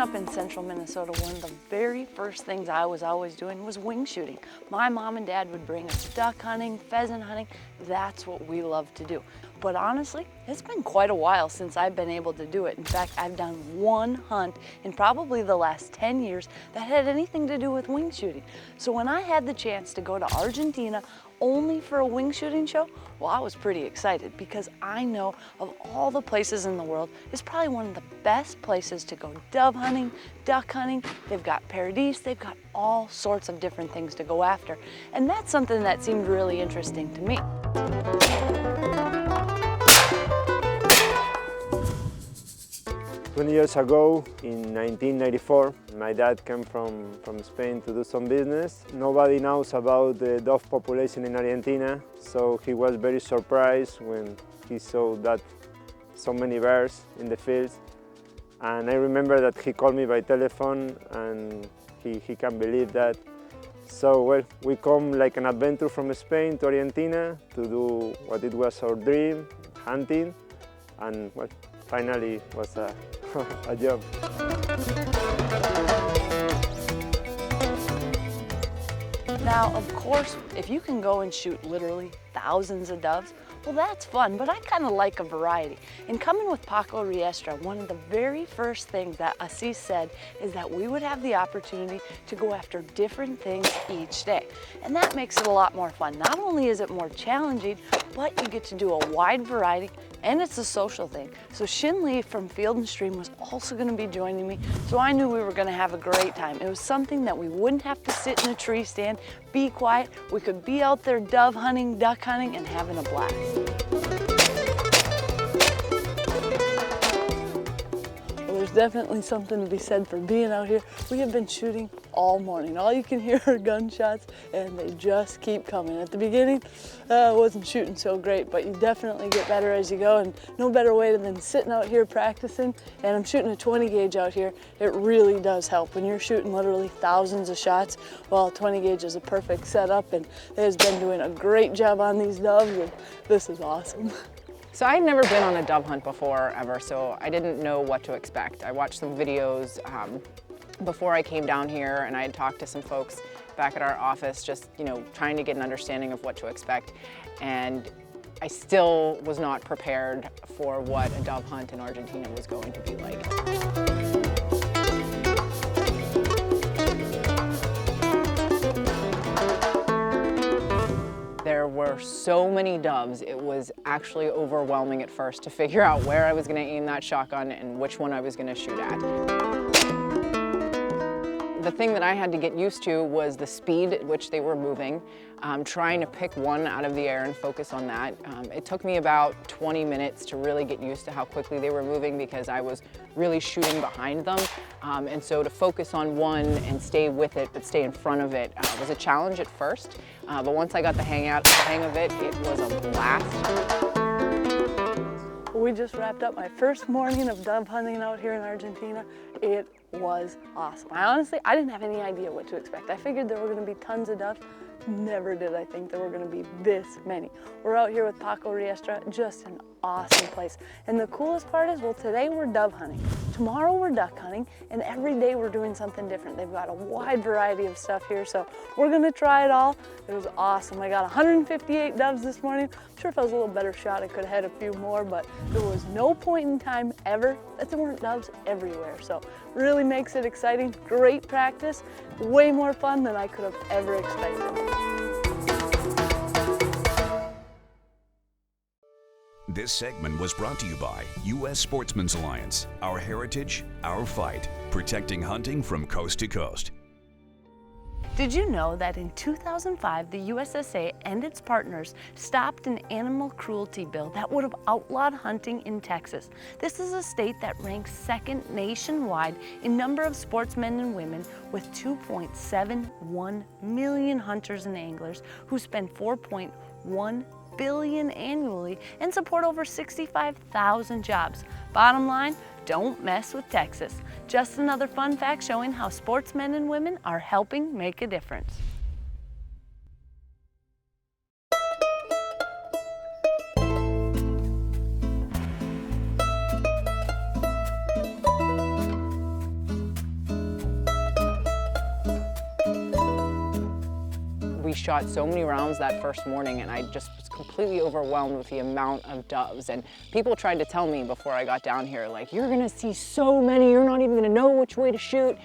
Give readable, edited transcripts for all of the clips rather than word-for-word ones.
up in central Minnesota, one of the very first things I was always doing was wing shooting. My mom and dad would bring us duck hunting, pheasant hunting. That's what we love to do. But honestly, it's been quite a while since I've been able to do it. In fact, I've done one hunt in probably the last 10 years that had anything to do with wing shooting. So when I had the chance to go to Argentina only for a wing shooting show, well, I was pretty excited because I know of all the places in the world, it's probably one of the best places to go dove hunting, duck hunting. They've got paradise, they've got all sorts of different things to go after. And that's something that seemed really interesting to me. 20 years ago, in 1994, my dad came from Spain to do some business. Nobody knows about the dove population in Argentina, so he was very surprised when he saw that so many bears in the fields. And I remember that he called me by telephone and he can't believe that. So, well, we come like an adventure from Spain to Argentina to do what it was our dream, hunting, and well, finally it was a job. Now, of course, if you can go and shoot literally thousands of doves, well, that's fun, but I kind of like a variety. And coming with Paco one of the very first things that Assis said is that we would have the opportunity to go after different things each day. And that makes it a lot more fun. Not only is it more challenging, but you get to do a wide variety, and it's a social thing. So Shin Lee from Field & Stream was also going to be joining me, so I knew we were going to have a great time. It was something that we wouldn't have to sit in a tree stand, be quiet. We could be out there dove hunting, duck hunting, and having a blast. Well, there's definitely something to be said for being out here. We have been shooting all morning. All you can hear are gunshots, and they just keep coming. At the beginning, I wasn't shooting so great, but you definitely get better as you go, and no better way than sitting out here practicing. And I'm shooting a 20 gauge out here. It really does help. When you're shooting literally thousands of shots, well, 20 gauge is a perfect setup, and it has been doing a great job on these doves, and this is awesome. So I'd never been on a dove hunt before ever, so I didn't know what to expect. I watched some videos before I came down here, and I had talked to some folks back at our office, just trying to get an understanding of what to expect. And I still was not prepared for what a dove hunt in Argentina was going to be like. There were so many doves, it was actually overwhelming at first to figure out where I was going to aim that shotgun and which one I was going to shoot at. The thing that I had to get used to was the speed at which they were moving, trying to pick one out of the air and focus on that. It took me about 20 minutes to really get used to how quickly they were moving because I was really shooting behind them. And so to focus on one and stay with it, but stay in front of it, was a challenge at first. But once I got the hang of it, it was a blast. We just wrapped up my first morning of dove hunting out here in Argentina. It was awesome. I didn't have any idea what to expect. I figured there were going to be tons of doves. Never did I think there were going to be this many. We're out here with Paco, just an awesome place. And the coolest part is, well, today we're dove hunting. Tomorrow we're duck hunting, and every day we're doing something different. They've got a wide variety of stuff here, so we're going to try it all. It was awesome. I got 158 doves this morning. I'm sure if I was a little better shot, I could have had a few more, but there was no point in time ever that there weren't doves everywhere. So really makes it exciting. Great practice. Way more fun than I could have ever expected. This segment was brought to you by U.S. Sportsman's Alliance. Our heritage, our fight. Protecting hunting from coast to coast. Did you know that in 2005, the USSA and its partners stopped an animal cruelty bill that would have outlawed hunting in Texas? This is a state that ranks second nationwide in number of sportsmen and women, with 2.71 million hunters and anglers who spend $4.1 billion annually and support over 65,000 jobs. Bottom line, don't mess with Texas. Just another fun fact showing how sportsmen and women are helping make a difference. we shot so many rounds that first morning, and I just was completely overwhelmed with the amount of doves. And people tried to tell me before I got down here, like, you're gonna see so many, you're not even gonna know which way to shoot.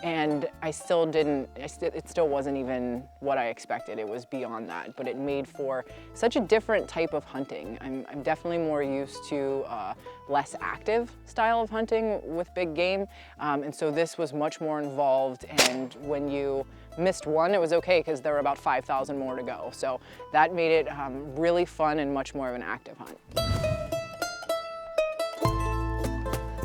And I still didn't, it still wasn't even what I expected. It was beyond that, but it made for such a different type of hunting. I'm definitely more used to less active style of hunting with big game. And so this was much more involved, and when you missed one, it was okay because there were about 5,000 more to go. So that made it really fun and much more of an active hunt.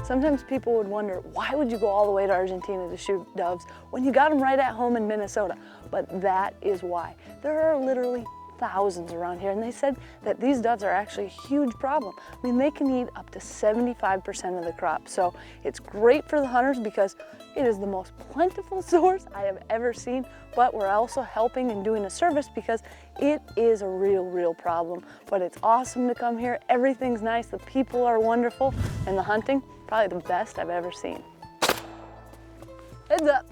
Sometimes people would wonder, why would you go all the way to Argentina to shoot doves when you got them right at home in Minnesota? But that is why. There are literally thousands around here, and they said that these doves are actually a huge problem. I mean, they can eat up to 75% of the crop. So it's great for the hunters because it is the most plentiful source I have ever seen, but we're also helping and doing a service because it is a real problem. But it's awesome to come here. Everything's nice, the people are wonderful, and the hunting, probably the best I've ever seen. Heads up.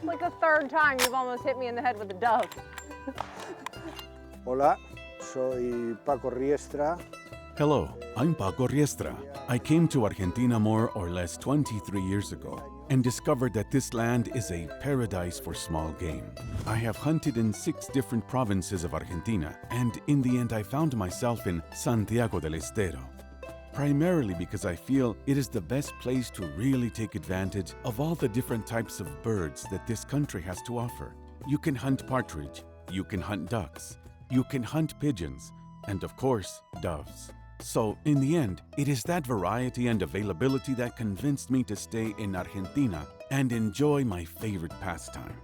Like the third time you've almost hit me in the head with a dove. Hola, soy Paco Riestra. Hello, I'm Paco Riestra. I came to Argentina more or less 23 years ago and discovered that this land is a paradise for small game. I have hunted in 6 different provinces of Argentina, and in the end I found myself in Santiago del Estero. Primarily because I feel it is the best place to really take advantage of all the different types of birds that this country has to offer. You can hunt partridge, you can hunt ducks, you can hunt pigeons, and of course, doves. So, in the end, it is that variety and availability that convinced me to stay in Argentina and enjoy my favorite pastime,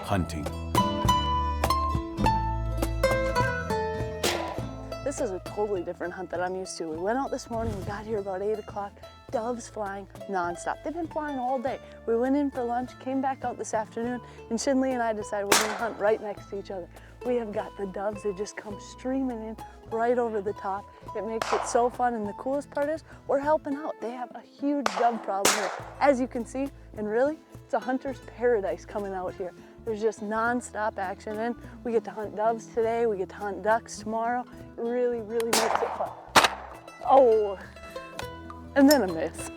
hunting. This is a totally different hunt that I'm used to. We went out this morning, we got here about 8 o'clock, doves flying nonstop. They've been flying all day. We went in for lunch, came back out this afternoon, and Shinley and I decided we're gonna hunt right next to each other. We have got the doves that just come streaming in right over the top. It makes it so fun, and the coolest part is we're helping out. They have a huge dove problem here, as you can see, and really, it's a hunter's paradise coming out here. There's just non-stop action, and we get to hunt doves today, we get to hunt ducks tomorrow. It really makes it fun. Oh, and then a miss.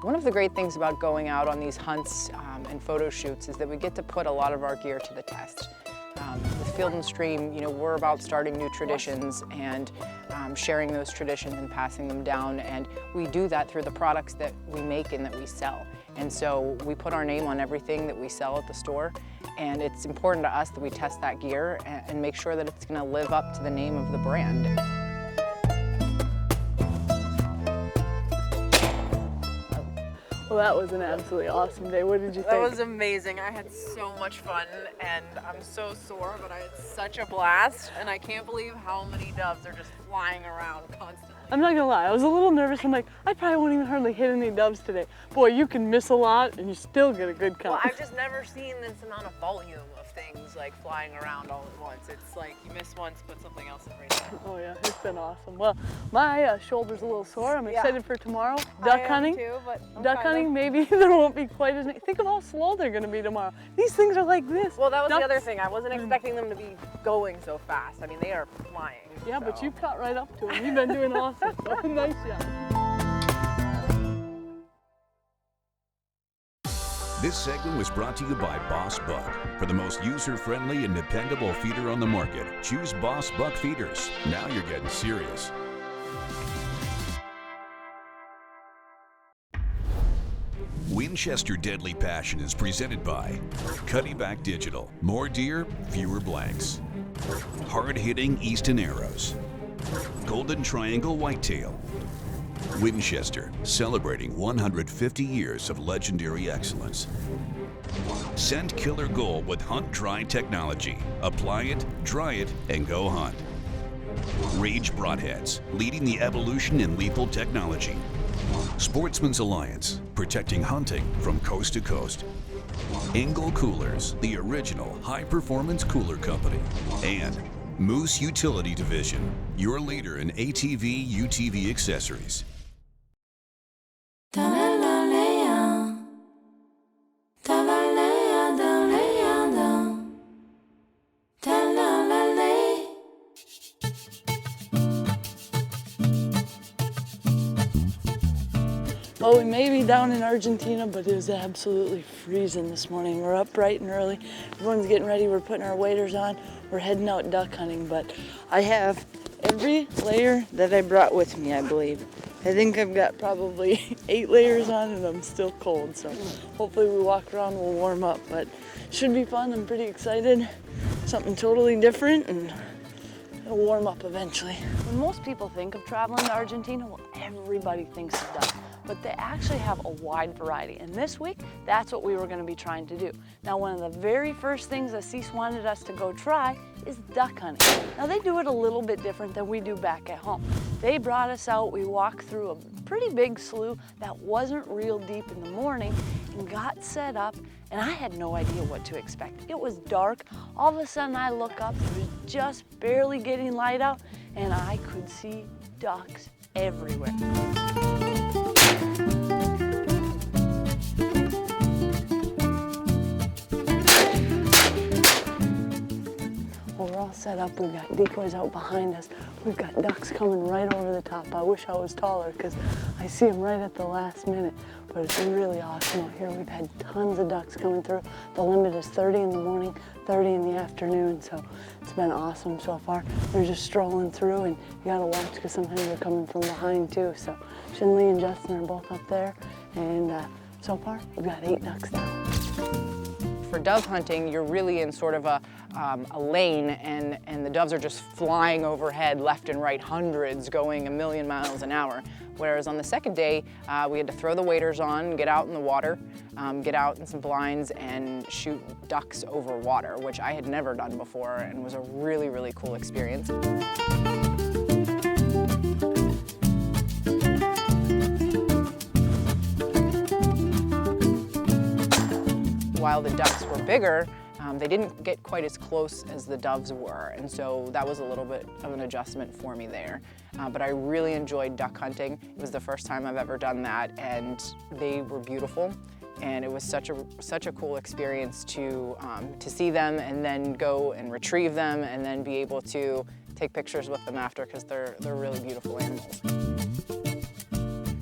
One of the great things about going out on these hunts and photo shoots is that we get to put a lot of our gear to the test. With Field and Stream, you know, we're about starting new traditions and sharing those traditions and passing them down, and we do that through the products that we make and that we sell. And so we put our name on everything that we sell at the store, and it's important to us that we test that gear and make sure that it's going to live up to the name of the brand. Well, that was an absolutely awesome day. What did you think? That was amazing. I had so much fun, and I'm so sore, but I had such a blast, and I can't believe how many doves are just flying around constantly. I'm not gonna lie, I was a little nervous. I'm like, I probably won't even hardly hit any doves today. Boy, you can miss a lot and you still get a good count. Well, I've just never seen this amount of volume of things like flying around all at once. It's like you miss once, but something else is right there. Oh yeah, it's been awesome. Well, my shoulder's a little sore. I'm excited for tomorrow. Duck hunting. Too, but Duck hunting, maybe there won't be quite as many. Think of how slow they're gonna be tomorrow. These things are like this. Well, that was Ducks. the other thing. I wasn't expecting them to be going so fast. I mean, they are flying. Yeah, but so. you caught right up to them. You've been doing awesome. So, nice job. This segment was brought to you by Boss Buck. For the most user-friendly and dependable feeder on the market, choose Boss Buck feeders. Now you're getting serious. Winchester Deadly Passion is presented by Cutty-Back Digital. More deer, fewer blanks. Hard-hitting Easton Arrows. Golden Triangle Whitetail. Winchester, celebrating 150 years of legendary excellence. Scent Killer Gold with Hunt Dry technology. Apply it, dry it, and go hunt. Rage Broadheads, leading the evolution in lethal technology. Sportsman's Alliance, protecting hunting from coast to coast. Engel Coolers, the original high-performance cooler company. And Moose Utility Division, your leader in ATV, UTV accessories. Ta la la la, ta la la. Well, we may be down in Argentina, but it is absolutely freezing this morning. We're up bright and early. Everyone's getting ready. We're putting our waders on. We're heading out duck hunting, but I have every layer that I brought with me, I believe. I think I've got probably 8 layers on and I'm still cold, so hopefully we walk around, we'll warm up, but should be fun. I'm pretty excited. Something totally different, and it'll warm up eventually. When most people think of traveling to Argentina, well, everybody thinks of duck, but they actually have a wide variety. And this week, that's what we were gonna be trying to do. Now, one of the very first things Assis wanted us to go try is duck hunting. Now, they do it a little bit different than we do back at home. They brought us out, we walked through a pretty big slough that wasn't real deep in the morning and got set up, and I had no idea what to expect. It was dark. All of a sudden I look up, it was just barely getting light out, and I could see ducks everywhere. Well, we're all set up. We've got decoys out behind us. We've got ducks coming right over the top. I wish I was taller because I see them right at the last minute, but it's really awesome out here. We've had tons of ducks coming through. The limit is 30 in the morning, 30 in the afternoon, so it's been awesome so far. They're just strolling through, and you gotta watch because sometimes they're coming from behind too. So Shinley and Justin are both up there, and so far we've got 8 ducks down. For dove hunting, you're really in sort of a lane, and the doves are just flying overhead left and right, hundreds going a million miles an hour. Whereas on the second day, we had to throw the waders on, get out in the water, get out in some blinds and shoot ducks over water, which I had never done before and was a really, really cool experience. While the ducks were bigger, they didn't get quite as close as the doves were, and so that was a little bit of an adjustment for me there. But I really enjoyed duck hunting. It was the first time I've ever done that, and they were beautiful, and it was such a cool experience to see them and then go and retrieve them and then be able to take pictures with them after, because they're really beautiful animals.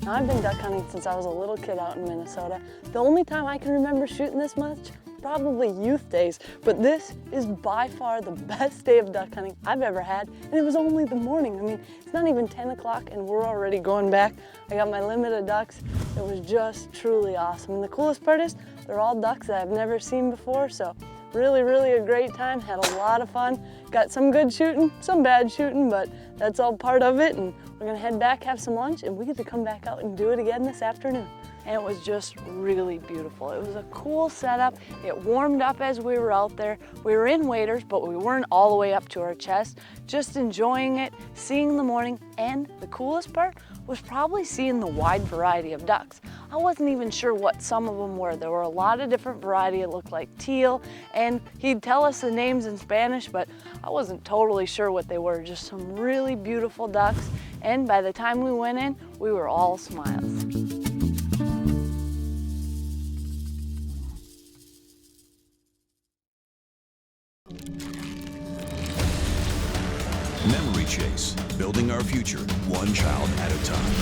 I've been duck hunting since I was a little kid out in Minnesota. The only time I can remember shooting this much, probably youth days, but this is by far the best day of duck hunting I've ever had, and it was only the morning. I mean, it's not even 10 o'clock and we're already going back. I got my limit of ducks. It was just truly awesome. And the coolest part is, they're all ducks that I've never seen before, so really, really a great time. Had a lot of fun. Got some good shooting, some bad shooting, but that's all part of it, and we're gonna head back, have some lunch, and we get to come back out and do it again this afternoon. And it was just really beautiful. It was a cool setup. It warmed up as we were out there. We were in waders, but we weren't all the way up to our chest. Just enjoying it, seeing the morning, and the coolest part was probably seeing the wide variety of ducks. I wasn't even sure what some of them were. There were a lot of different variety. It looked like teal, and he'd tell us the names in Spanish, but I wasn't totally sure what they were. Just some really beautiful ducks, and by the time we went in, we were all smiles. Memory Chase, building our future, one child at a time.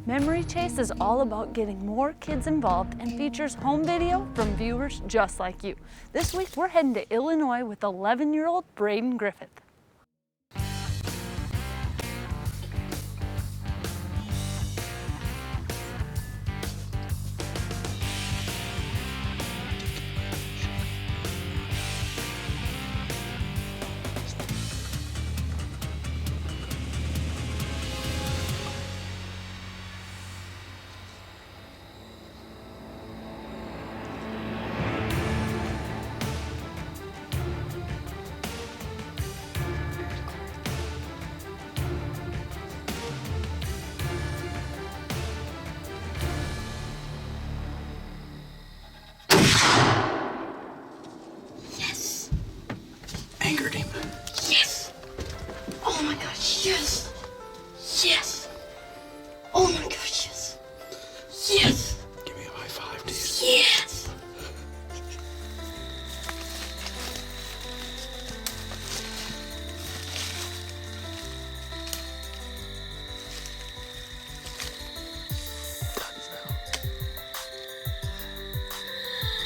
Memory Chase is all about getting more kids involved and features home video from viewers just like you. This week, we're heading to Illinois with 11-year-old Braden Griffith.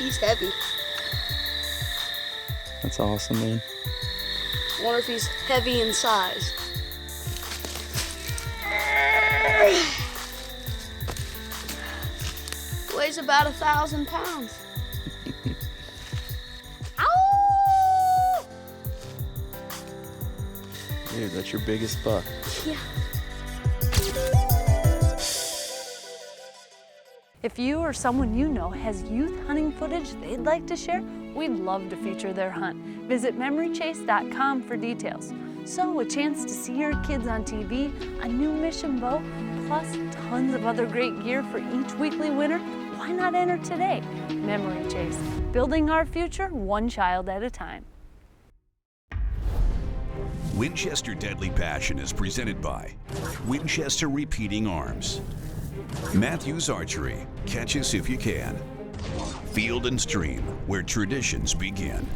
He's heavy. That's awesome, man. I wonder if he's heavy in size. Weighs about 1,000 pounds. Ow! Dude, that's your biggest buck. Yeah. If you or someone you know has youth hunting footage they'd like to share, we'd love to feature their hunt. Visit memorychase.com for details. So a chance to see your kids on TV, a new mission bow, plus tons of other great gear for each weekly winner, why not enter today? Memory Chase, building our future one child at a time. Winchester Deadly Passion is presented by Winchester Repeating Arms, Matthews Archery, catch us if you can, Field and Stream, where traditions begin,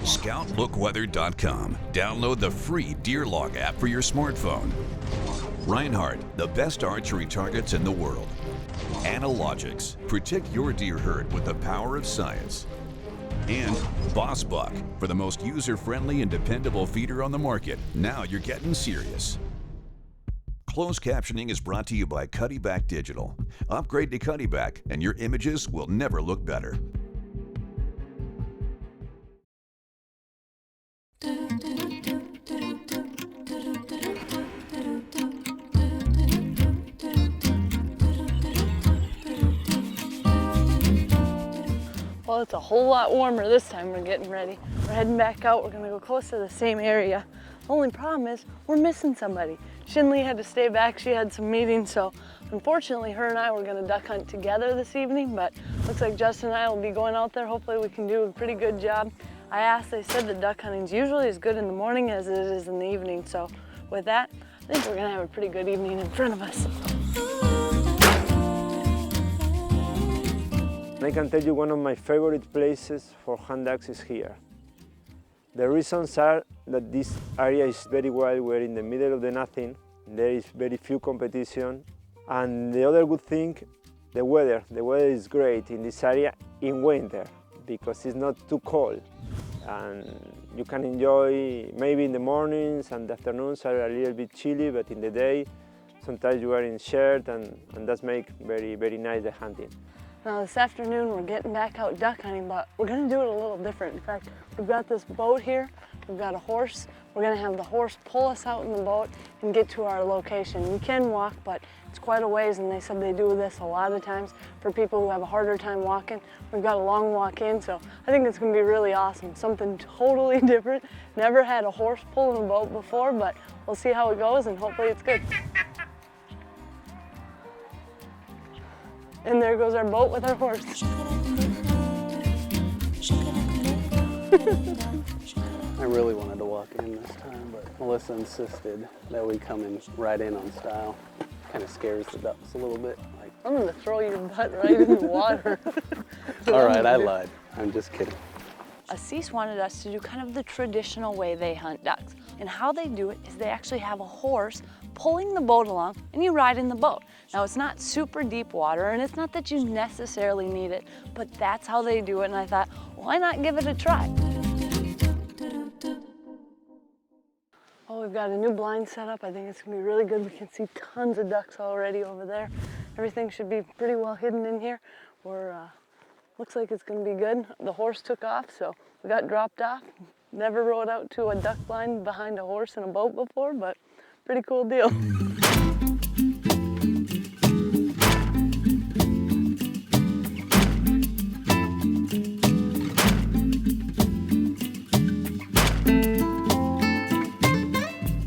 ScoutLookWeather.com, download the free Deer Log app for your smartphone, Reinhardt, the best archery targets in the world, Analogics, protect your deer herd with the power of science, and Boss Buck, for the most user-friendly and dependable feeder on the market. Now you're getting serious. Closed captioning is brought to you by Cuddyback Digital. Upgrade to Cuddyback and your images will never look better. Well, it's a whole lot warmer this time. We're getting ready. We're heading back out. We're gonna go close to the same area. The only problem is we're missing somebody. Shinley had to stay back. She had some meetings, so unfortunately her and I were gonna duck hunt together this evening, but looks like Justin and I will be going out there. Hopefully we can do a pretty good job. I asked, they said that duck hunting's usually as good in the morning as it is in the evening, so with that, I think we're gonna have a pretty good evening in front of us. I can tell you one of my favorite places for hunt ducks is here. The reasons are that this area is very wild. We're in the middle of the nothing. There is very few competition. And the other good thing, the weather. The weather is great in this area in winter because it's not too cold. And you can enjoy, maybe in the mornings and the afternoons are a little bit chilly, but in the day, sometimes you are in shirt and that makes very, very nice the hunting. Now this afternoon we're getting back out duck hunting, but we're gonna do it a little different. In fact, we've got this boat here, we've got a horse. We're gonna have the horse pull us out in the boat and get to our location. You can walk, but it's quite a ways, and they said they do this a lot of times for people who have a harder time walking. We've got a long walk in, so I think it's gonna be really awesome. Something totally different. Never had a horse pull in a boat before, but we'll see how it goes and hopefully it's good. And there goes our boat with our horse. I really wanted to walk in this time, but Melissa insisted that we come in right in on style. Kind of scares the ducks a little bit. Like, I'm gonna throw your butt right in the water. all right, I lied. I'm just kidding. Assis wanted us to do kind of the traditional way they hunt ducks. And how they do it is they actually have a horse pulling the boat along and you ride in the boat. Now it's not super deep water and it's not that you necessarily need it, but that's how they do it, and I thought, why not give it a try? Oh, we've got a new blind set up. I think it's gonna be really good. We can see tons of ducks already over there. Everything should be pretty well hidden in here. Looks like it's gonna be good. The horse took off, so we got dropped off. Never rode out to a duck blind behind a horse in a boat before, but pretty cool deal.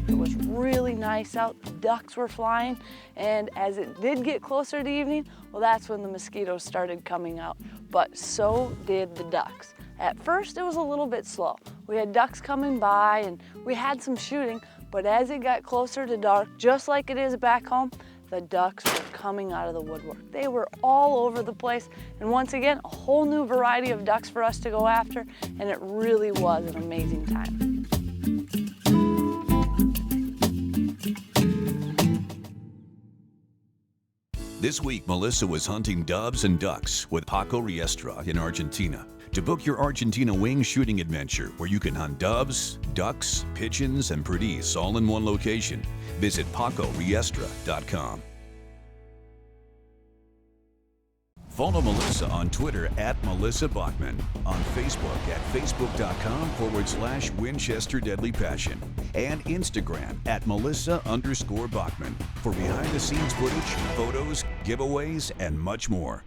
It was really nice out. Ducks were flying, and as it did get closer to evening, well, that's when the mosquitoes started coming out. But so did the ducks. At first, it was a little bit slow. We had ducks coming by and we had some shooting, but as it got closer to dark, just like it is back home, the ducks were coming out of the woodwork. They were all over the place, and once again, a whole new variety of ducks for us to go after, and it really was an amazing time. This week, Melissa was hunting doves and ducks with Paco Riestra in Argentina. To book your Argentina wing shooting adventure, where you can hunt doves, ducks, pigeons, and perdiz all in one location, visit PacoRiestra.com. Follow Melissa on Twitter at Melissa Bachman, on Facebook at Facebook.com/Winchester Deadly Passion, and Instagram at Melissa_Bachman for behind the scenes footage, photos, giveaways, and much more.